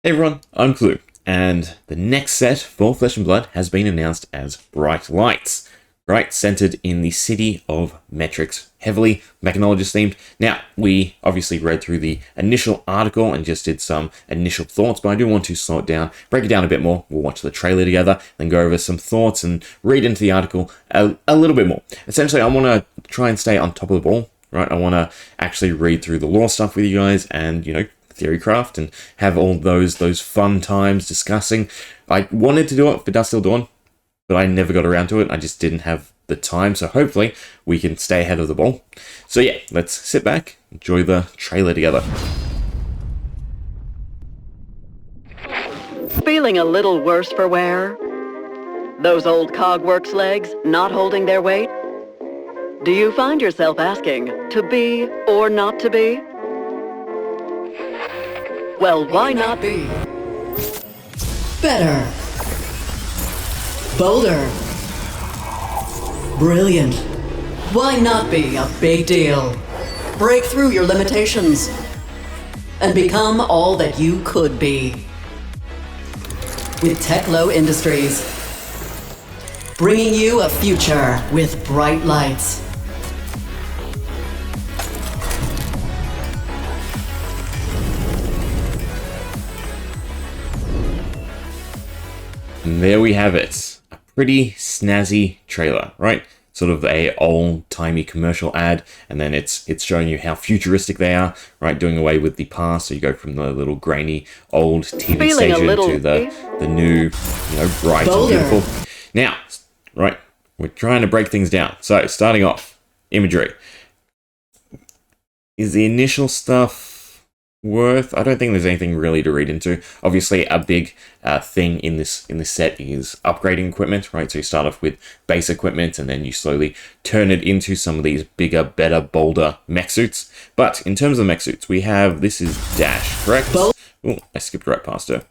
Hey everyone, I'm Clue, and the next set for Flesh and Blood has been announced as Bright Lights, right? Centered in the city of Metrix, heavily mechanologist themed. Now, we obviously read through the initial article and just did some initial thoughts, but I do want to slow it down, break it down a bit more. We'll watch the trailer together, then go over some thoughts and read into the article a little bit more. Essentially, I want to try and stay on top of the ball, right? I want to actually read through the lore stuff with you guys and, theorycraft and have all those fun times discussing. I wanted to do it for Dust Till Dawn, but I never got around to it. I just didn't have the time, so hopefully we can stay ahead of the ball. So yeah, let's sit back, enjoy the trailer together. Feeling a little worse for wear? Those old Cogworks legs not holding their weight? Do you find yourself asking, to be or not to be? Well, why not be better, bolder, brilliant? Why not be a big deal? Break through your limitations and become all that you could be. With Techlo Industries, bringing you a future with bright lights. And there we have it. A pretty snazzy trailer, right? Sort of a old-timey commercial ad, and then it's showing you how futuristic they are, right? Doing away with the past, so you go from the little grainy old TV station to the new, bright and beautiful. Now, right, we're trying to break things down. So, starting off, imagery. Is the initial stuff worth? I don't think there's anything really to read into. Obviously, a big thing in this set is upgrading equipment, right? So you start off with base equipment, and then you slowly turn it into some of these bigger, better, bolder mech suits. But in terms of mech suits, we have, this is Dash, correct? Oh, I skipped right past her.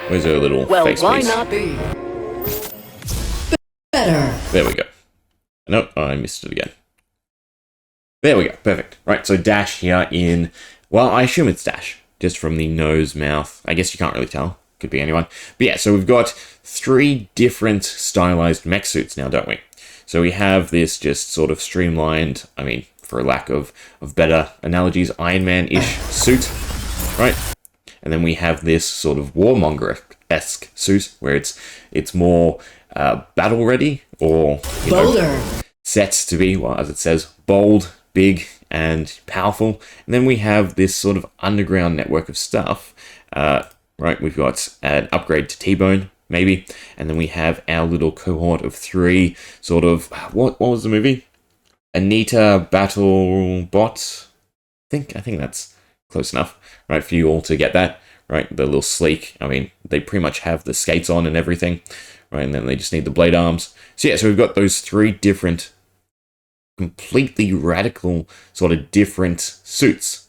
Where's her little face piece? Well, why not be better? There we go. Nope, I missed it again. There we go, perfect. Right, so Dash here in, well, I assume it's Dash, just from the nose, mouth. I guess you can't really tell. Could be anyone. But yeah, so we've got 3 different stylized mech suits now, don't we? So we have this just sort of streamlined, I mean, for a lack of better analogies, Iron Man-ish suit, right? And then we have this sort of Warmonger-esque suit, where it's more battle-ready, or, bolder, set to be, well, as it says, bold, big, and powerful. And then we have this sort of underground network of stuff. Right, we've got an upgrade to T-Bone, maybe. And then we have our little cohort of 3 sort of, what was the movie? Anita Battle Bot? I think that's close enough, right, for you all to get that, right? The little sleek, I mean, they pretty much have the skates on and everything, right? And then they just need the blade arms. So yeah, so we've got those 3 different completely radical, sort of different suits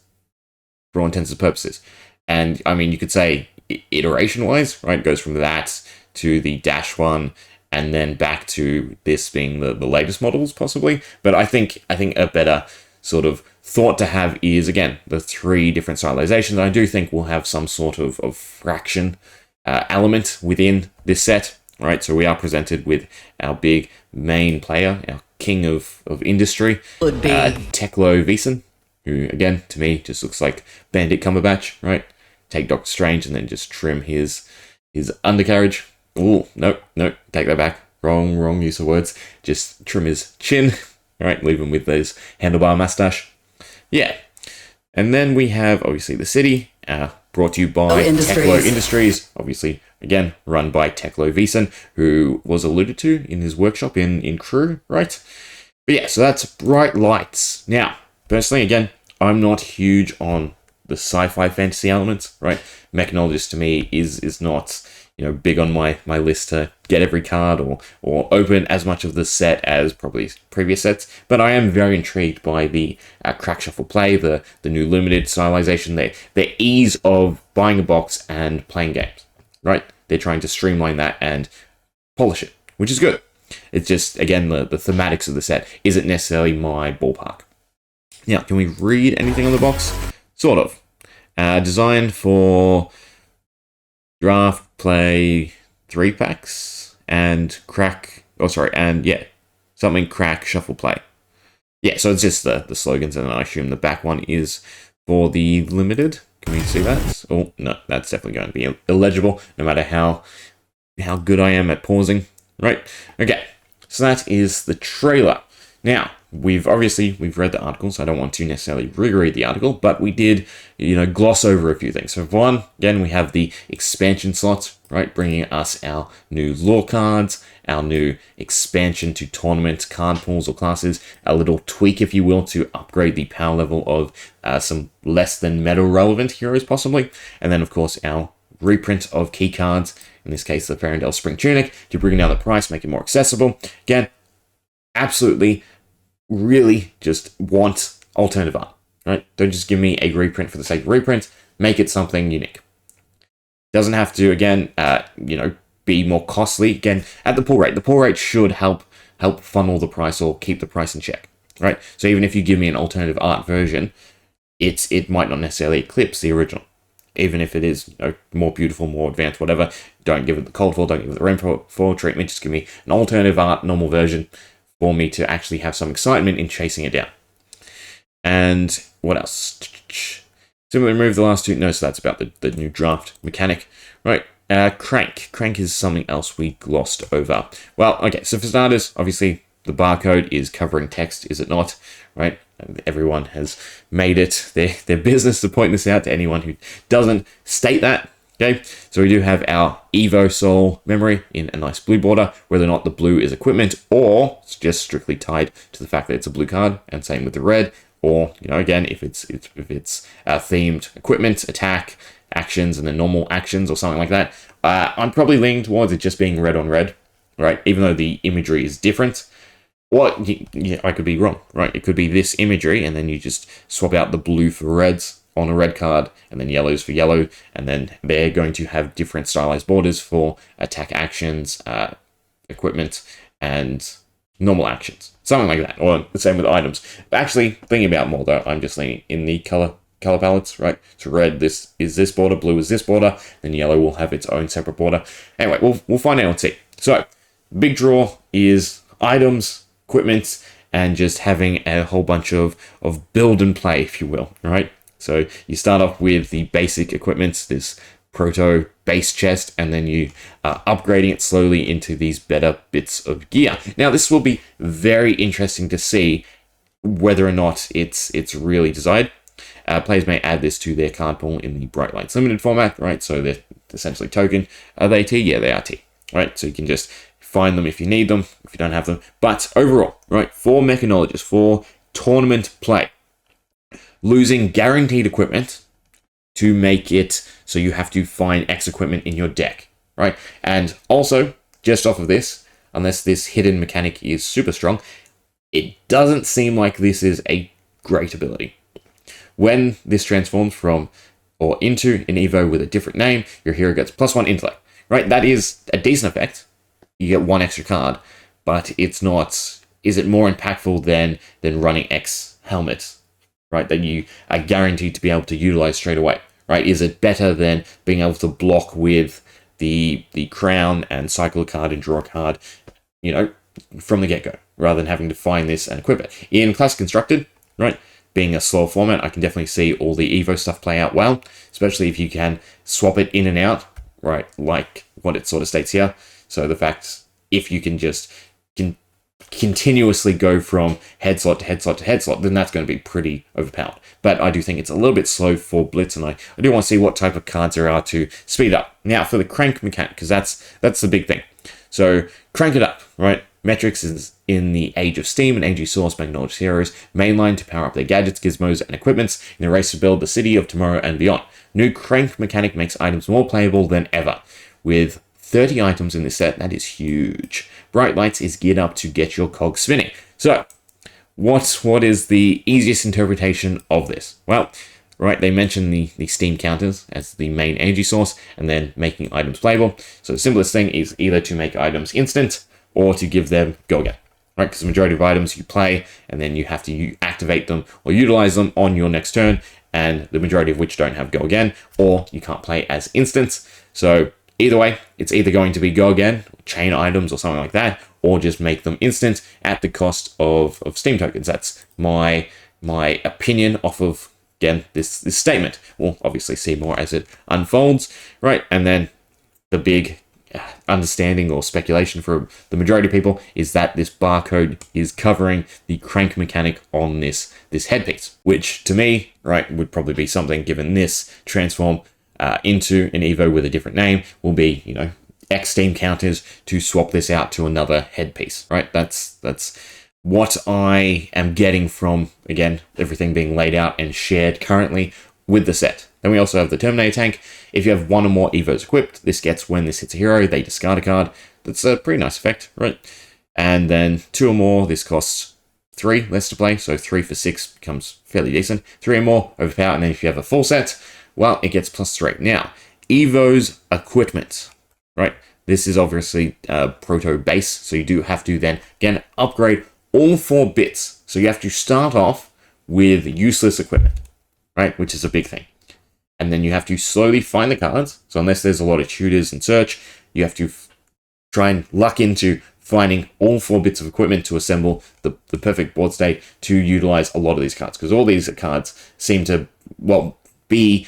for all intents and purposes. And I mean, you could say iteration-wise, right, it goes from that to the Dash one, and then back to this being the latest models, possibly. But I think a better sort of thought to have is, again, the 3 different stylizations. I do think we'll have some sort of fraction element within this set, right? So we are presented with our big main player, our king of industry, Techlo Vison, who, again, to me, just looks like Bandit Cumberbatch, right? Take Doctor Strange and then just trim his undercarriage. Ooh, nope, take that back. Wrong use of words. Just trim his chin, right? Leave him with his handlebar mustache. Yeah. And then we have, obviously, the city, brought to you by Techlo Industries, obviously, again, run by Techlo Vison, who was alluded to in his workshop in Crew, right? But yeah, so that's Bright Lights. Now, personally, again, I'm not huge on the sci-fi fantasy elements, right? Mechanologist to me is not, big on my list to get every card or open as much of the set as probably previous sets. But I am very intrigued by the crack shuffle play, the new limited stylization, the ease of buying a box and playing games, right? They're trying to streamline that and polish it, which is good. It's just, again, the thematics of the set isn't necessarily my ballpark. Now, can we read anything on the box? Sort of. Designed for draft, play 3 packs, and crack. Oh, sorry, and yeah, something crack, shuffle, play. Yeah, so it's just the slogans, and I assume the back one is for the limited. Can we see that? Oh, no, that's definitely going to be illegible, no matter how good I am at pausing. Right, okay, so that is the trailer. Now, we've read the article, so I don't want to necessarily reread the article, but we did, gloss over a few things. So for one, again, we have the expansion slots, right, bringing us our new lore cards, our new expansion to tournament card pools or classes, a little tweak, if you will, to upgrade the power level of some less than meta relevant heroes, possibly, and then, of course, our reprint of key cards, in this case, the Farendale Spring Tunic, to bring down the price, make it more accessible. Again, absolutely, really just want alternative art, right? Don't just give me a reprint for the sake of reprint. Make it something unique. Doesn't have to, again, be more costly. Again, at the pull rate. The pull rate should help funnel the price or keep the price in check, right? So even if you give me an alternative art version, it might not necessarily eclipse the original. Even if it is more beautiful, more advanced, whatever, don't give it the cold fall, don't give it the rainfall treatment. Just give me an alternative art, normal version, for me to actually have some excitement in chasing it down. And what else? So we remove the last two. No, so that's about the new draft mechanic. Right, Crank. Crank is something else we glossed over. Well, okay, so for starters, obviously, the barcode is covering text, is it not? Right? Everyone has made it their business to point this out to anyone who doesn't state that. Okay, so we do have our Evo Soul memory in a nice blue border, whether or not the blue is equipment or it's just strictly tied to the fact that it's a blue card, and same with the red, or, again, if it's themed equipment, attack, actions, and then normal actions or something like that. I'm probably leaning towards it just being red on red, right? Even though the imagery is different. I could be wrong, right? It could be this imagery, and then you just swap out the blue for reds on a red card, and then yellows for yellow, and then they're going to have different stylized borders for attack actions, equipment, and normal actions. Something like that, or the same with items. Actually, thinking about more though, I'm just leaning in the color palettes, right? So red, this is this border, blue is this border, then yellow will have its own separate border. Anyway, we'll find out and see. So, big draw is items, equipment, and just having a whole bunch of build and play, if you will, right? So you start off with the basic equipment, this proto base chest, and then you are upgrading it slowly into these better bits of gear. Now, this will be very interesting to see whether or not it's really desired. Players may add this to their card pool in the Bright Lights Limited format, right? So they're essentially token. Are they T? Yeah, they are T, right? So you can just find them if you need them, if you don't have them. But overall, right, for mechanologists, for tournament play, losing guaranteed equipment to make it so you have to find X equipment in your deck, right? And also, just off of this, unless this hidden mechanic is super strong, it doesn't seem like this is a great ability. When this transforms from or into an Evo with a different name, your hero gets +1 intellect, right? That is a decent effect. You get 1 extra card, but it's not. Is it more impactful than running X helmets, right? That you are guaranteed to be able to utilize straight away, right? Is it better than being able to block with the crown and cycle a card and draw a card, from the get-go, rather than having to find this and equip it? In Classic Constructed, right? Being a slow format, I can definitely see all the Evo stuff play out well, especially if you can swap it in and out, right? Like what it sort of states here. So the fact, if you can just continuously go from head slot to head slot to head slot, then that's going to be pretty overpowered. But I do think it's a little bit slow for Blitz, and I do want to see what type of cards there are to speed up. Now, for the crank mechanic, because that's the big thing. So crank it up, right? Metrix is in the age of Steam and AG Source mechanologist heroes mainline to power up their gadgets, gizmos, and equipments in a race to build the city of tomorrow and beyond. New crank mechanic makes items more playable than ever. With 30 items in this set, that is huge. Bright Lights is geared up to get your cog spinning. So, what is the easiest interpretation of this? Well, right, they mention the Steam counters as the main energy source, and then making items playable. So the simplest thing is either to make items instant, or to give them go again. Right, because the majority of items you play, and then you have to activate them or utilize them on your next turn, and the majority of which don't have go again, or you can't play as instants. So either way, it's either going to be go again, chain items or something like that, or just make them instant at the cost of Steam tokens. That's my opinion off of, again, this statement. We'll obviously see more as it unfolds, right? And then the big understanding or speculation for the majority of people is that this barcode is covering the crank mechanic on this headpiece, which to me, right, would probably be something, given this transform into an Evo with a different name, will be, you know, X Steam counters to swap this out to another headpiece, right? That's what I am getting from, again, everything being laid out and shared currently with the set. Then we also have the Terminator tank. If you have one or more Evos equipped, this gets when this hits a hero, they discard a card. That's a pretty nice effect, right? And then 2 or more, this costs 3 less to play, so 3 for 6 becomes fairly decent. 3 or more, overpower, and then if you have a full set, well, it gets +3. Now, Evo's equipment, right? This is obviously proto base, so you do have to then, again, upgrade all 4 bits. So you have to start off with useless equipment, right? Which is a big thing. And then you have to slowly find the cards. So unless there's a lot of tutors and search, you have to try and luck into finding all 4 bits of equipment to assemble the perfect board state to utilize a lot of these cards. Because all these cards seem to, well, be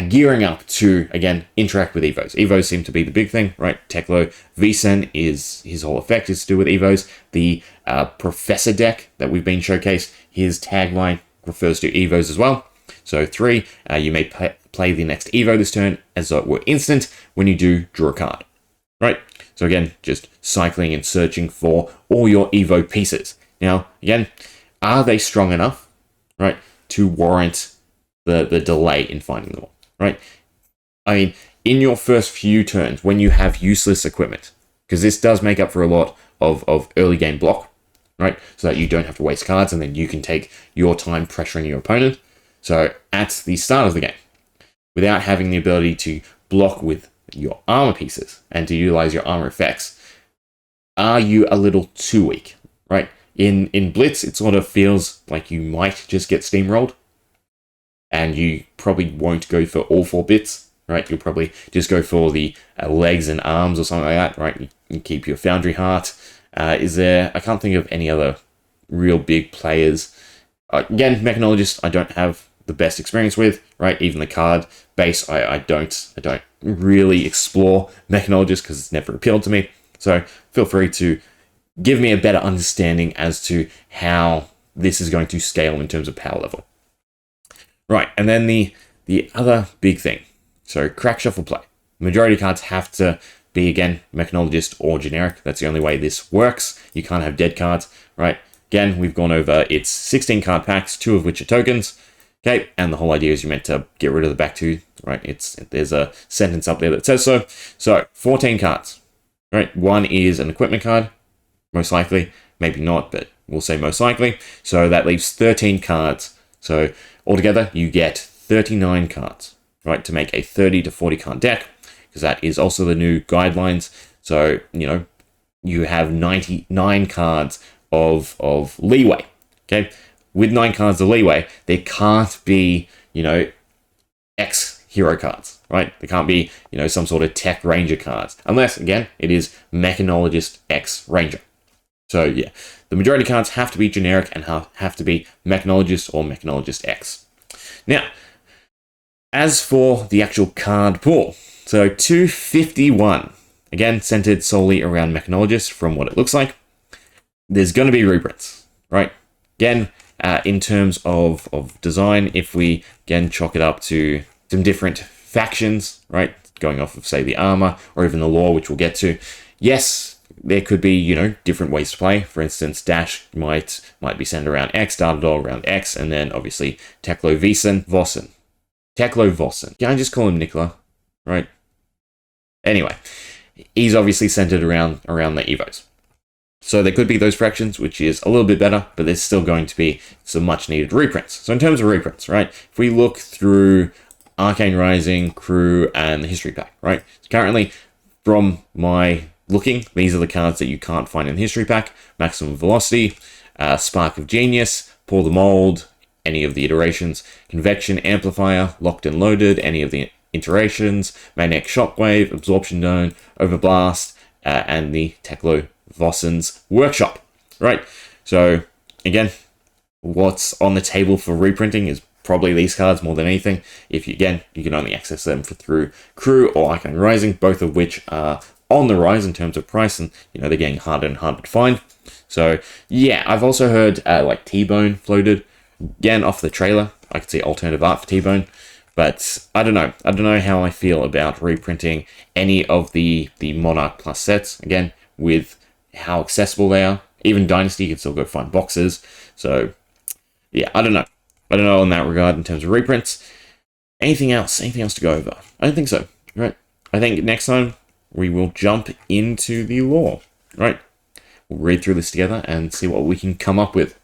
gearing up to, again, interact with Evos. Evos seem to be the big thing, right? Teklo Visen is, his whole effect is to do with Evos. The Professor deck that we've been showcased, his tagline refers to Evos as well. So 3, you may play the next Evo this turn as though it were instant when you do draw a card, right? So again, just cycling and searching for all your Evo pieces. Now, again, are they strong enough, right, to warrant the delay in finding them all, right? I mean, in your first few turns, when you have useless equipment, because this does make up for a lot of early game block, right? So that you don't have to waste cards and then you can take your time pressuring your opponent. So at the start of the game, without having the ability to block with your armor pieces and to utilize your armor effects, are you a little too weak, right? In Blitz, it sort of feels like you might just get steamrolled, and you probably won't go for all 4 bits, right? You'll probably just go for the legs and arms or something like that, right? You keep your Foundry Heart. I can't think of any other real big players. Again, Mechanologist, I don't have the best experience with, right? Even the card base, I don't really explore Mechanologist because it's never appealed to me. So feel free to give me a better understanding as to how this is going to scale in terms of power level. Right, and then the other big thing, so crack shuffle play. Majority of cards have to be, again, Mechanologist or generic. That's the only way this works. You can't have dead cards, right? Again, we've gone over its 16 card packs, 2 of which are tokens. Okay, and the whole idea is you're meant to get rid of the back 2, right? There's a sentence up there that says so. So 14 cards, right? 1 is an equipment card, most likely, maybe not, but we'll say most likely. So that leaves 13 cards. So altogether, you get 39 cards, right, to make a 30 to 40 card deck, because that is also the new guidelines. So, you know, you have 99 cards of leeway, okay? With 9 cards of leeway, there can't be, you know, X hero cards, right? There can't be, you know, some sort of tech ranger cards, unless, again, it is Mechanologist X Ranger. So, yeah, the majority of cards have to be generic and have to be Mechanologist or Mechanologist X. Now, as for the actual card pool, so 251, again, centered solely around Mechanologist from what it looks like. There's going to be reprints, right? Again, in terms of design, if we, again, chalk it up to some different factions, right? Going off of, say, the armor or even the lore, which we'll get to. Yes, there could be, you know, different ways to play. For instance, Dash might be centered around X, Dartadol around X, and then obviously Teklo Vossen. Teklo Vossen. Can I just call him Nicola? Right? Anyway, he's obviously centered around the Evos. So there could be those fractions, which is a little bit better, but there's still going to be some much needed reprints. So in terms of reprints, right, if we look through Arcane Rising, Crew, and the History Pack, right, so currently from my looking, these are the cards that you can't find in the History Pack: Maximum Velocity, Spark of Genius, Pour the Mold, any of the iterations, Convection Amplifier, Locked and Loaded, any of the Iterations, Magnetic Shockwave, Absorption Dome, Overblast, and the Teklo Vossen's Workshop. Right, so again, what's on the table for reprinting is probably these cards more than anything. If you, again, you can only access them through Crew or Icon Rising, both of which are on the rise in terms of price, and they're getting harder and harder to find. So yeah, I've also heard like T-Bone floated again off the trailer. I could see alternative art for T-Bone, but I don't know. I don't know how I feel about reprinting any of the Monarch Plus sets again with how accessible they are. Even Dynasty, you can still go find boxes. So yeah, I don't know. I don't know in that regard in terms of reprints. Anything else? Anything else to go over? I don't think so. Right. I think next time we will jump into the lore. Right. We'll read through this together and see what we can come up with.